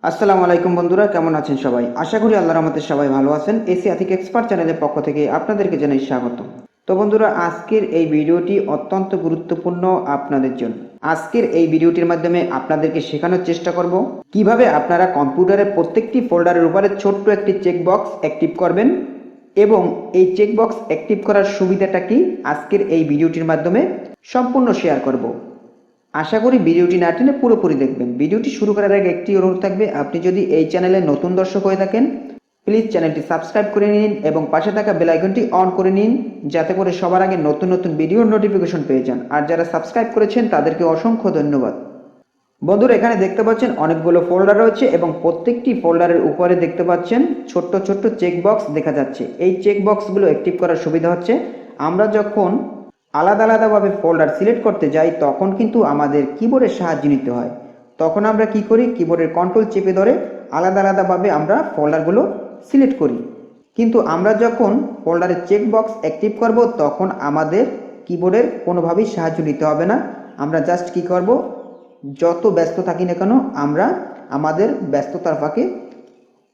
আসসালামু আলাইকুম বন্ধুরা, কেমন আছেন সবাই? আশা করি আল্লাহর রহমতে সবাই ভালো আছেন। এসি আতিক এক্সপার্ট চ্যানেলের পক্ষ থেকে আপনাদেরকে জানাই স্বাগত। তো বন্ধুরা, আজকের এই ভিডিওটি অত্যন্ত গুরুত্বপূর্ণ আপনাদের জন্য। আজকের এই ভিডিওটির মাধ্যমে আপনাদেরকে শেখানোর চেষ্টা করব কিভাবে আপনারা কম্পিউটারের প্রত্যেকটি ফোল্ডারের উপরে ছোট্ট একটি চেকবক্স অ্যাক্টিভ করবেন এবং এই চেকবক্স অ্যাক্টিভ করার সুবিধাটা কি আজকের এই ভিডিওটির মাধ্যমে সম্পূর্ণ শেয়ার করব। আশা করি ভিডিওটি না টেনে পুরোপুরি দেখবেন। ভিডিওটি শুরু করার আগে একটি অনুরোধ থাকবে, আপনি যদি এই চ্যানেলে নতুন দর্শক হয়ে থাকেন প্লিজ চ্যানেলটি সাবস্ক্রাইব করে নিন এবং পাশে থাকা বেল আইকনটি অন করে নিন, যাতে করে সবার আগে নতুন নতুন ভিডিওর নোটিফিকেশন পেয়ে যান। আর যারা সাবস্ক্রাইব করেছেন তাদেরকে অসংখ্য ধন্যবাদ। বন্ধুরা, এখানে দেখতে পাচ্ছেন অনেকগুলো ফোল্ডার রয়েছে এবং প্রত্যেকটি ফোল্ডারের উপরে দেখতে পাচ্ছেন ছোট্ট ছোট্ট চেকবক্স দেখা যাচ্ছে। এই চেকবক্সগুলো অ্যাক্টিভ করার সুবিধা হচ্ছে, আমরা যখন আলাদা আলাদাভাবে ফোল্ডার সিলেক্ট করতে যাই তখন কিন্তু আমাদের কিবোর্ডের সাহায্য নিতে হয়। তখন আমরা কি করি, কিবোর্ডের কন্ট্রোল চেপে ধরে আলাদা আলাদাভাবে আমরা ফোল্ডারগুলো সিলেক্ট করি। কিন্তু আমরা যখন ফোল্ডারের চেকবক্স অ্যাক্টিভ করব তখন আমাদের কিবোর্ডের কোনোভাবেই সাহায্য নিতে হবে না। আমরা জাস্ট কি করব, যত ব্যস্ত থাকি না কেন আমরা আমাদের ব্যস্ততার ফাঁকে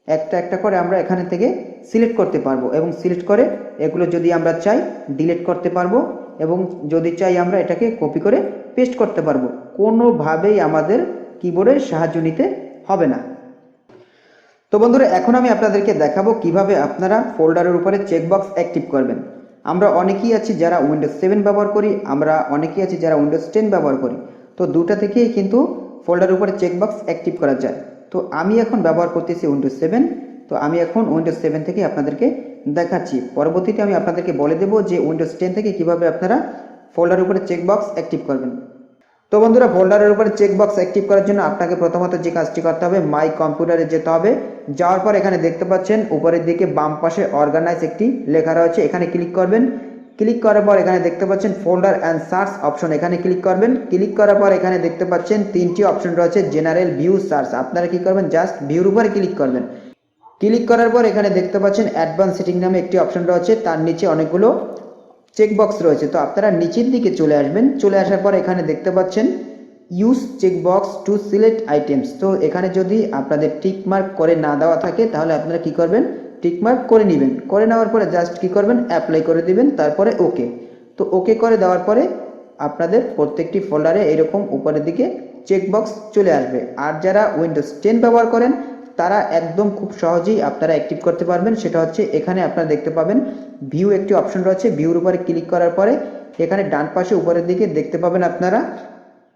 একটা একটা করে আমরা এখানে থেকে সিলেক্ট করতে পারবো এবং সিলেক্ট করে এগুলো যদি আমরা চাই ডিলিট করতে পারবো এবং যদি চাই আমরা এটাকে কপি করে পেস্ট করতে পারবো। কোনোভাবেই আমাদের কিবোর্ডের সাহায্য নিতে হবে না। তো বন্ধুরা, এখন আমি আপনাদেরকে দেখাবো কিভাবে আপনারা ফোল্ডারের উপরে চেকবক্স অ্যাক্টিভ করবেন। আমরা অনেকেই আছি যারা উইন্ডোজ 7 ব্যবহার করি, আমরা অনেকেই আছি যারা উইন্ডোজ 10 ব্যবহার করি। তো দুটা থেকেই কিন্তু ফোল্ডারের উপরে চেকবক্স অ্যাক্টিভ করা যায়। তো আমি এখন ব্যবহার করতেছি উইন্ডোজ 7। তো আমি এখন উইন্ডোজ 7 থেকে আপনাদেরকে দেখাচ্ছি। পরবর্তীতে আমি আপনাদেরকে বলে দেবো যে উইন্ডোজ 10 থেকে কিভাবে আপনারা ফোল্ডারের উপরে চেকবক্স অ্যাক্টিভ করবেন। তো বন্ধুরা, ফোল্ডারের উপরে চেকবক্স অ্যাক্টিভ করার জন্য আপনাকে প্রথমত যে কাজটি করতে হবে, মাই কম্পিউটারে যেতে হবে। যাওয়ার পর এখানে দেখতে পাচ্ছেন উপরের দিকে বাম পাশে অর্গানাইজ একটি লেখা রয়েছে, এখানে ক্লিক করবেন। ক্লিক করার পর এখানে দেখতে পাচ্ছেন ফোল্ডার অ্যান্ড সার্চ অপশন, এখানে ক্লিক করবেন। ক্লিক করার পর এখানে দেখতে পাচ্ছেন তিনটি অপশন রয়েছে, জেনারেল, ভিউ, সার্চ। আপনারা কি করবেন, জাস্ট ভিউর উপরে ক্লিক করবেন। ক্লিক করার পর এখানে দেখতে পাচ্ছেন অ্যাডভান্স সেটিং নামে একটি অপশন রয়েছে, তার নিচে অনেকগুলো চেকবক্স রয়েছে। তো আপনারা নিচের দিকে চলে আসবেন। চলে আসার পর এখানে দেখতে পাচ্ছেন use checkbox to select items. তো এখানে যদি আপনাদের টিক মার্ক করে না দেওয়া থাকে তাহলে আপনারা কি করবেন, টিক মার্ক করে নেবেন। করে নেওয়ার পরে জাস্ট কি করবেন, অ্যাপ্লাই করে দিবেন, তারপরে ওকে। তো ওকে করে দেওয়ার পরে আপনাদের প্রত্যেকটি ফোল্ডারে এরকম উপরের দিকে চেকবক্স চলে আসবে। আর যারা উইন্ডোজ 10 ব্যবহার করেন তারা একদম খুব সহজেই আপনারা অ্যাক্টিভ করতে পারবেন। সেটা হচ্ছে এখানে আপনারা দেখতে পাবেন ভিউ একটি অপশন রয়েছে, ভিউর উপরে ক্লিক করার পরে এখানে ডান পাশে উপরের দিকে দেখতে পাবেন আপনারা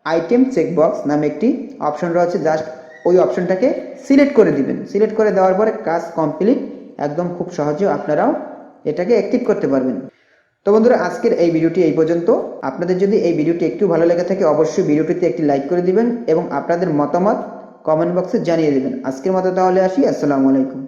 আইটেম চেকবক্স নামে একটি অপশন রয়েছে, জাস্ট ওই অপশনটাকে সিলেক্ট করে দিবেন। সিলেক্ট করে দেওয়ার পরে কাজ কমপ্লিট। একদম খুব সহজে আপনারাও এটাকে অ্যাক্টিভ করতে পারবেন। তো বন্ধুরা, আজকের এই ভিডিওটি এই পর্যন্ত। আপনাদের যদি এই ভিডিওটি একটু ভালো লেগে থাকে অবশ্যই ভিডিওটিতে একটি লাইক করে দিবেন এবং আপনাদের মতামত কমেন্ট বক্সে জানিয়ে দেবেন। আজকের মতো তাহলে আসি, আসসালামু আলাইকুম।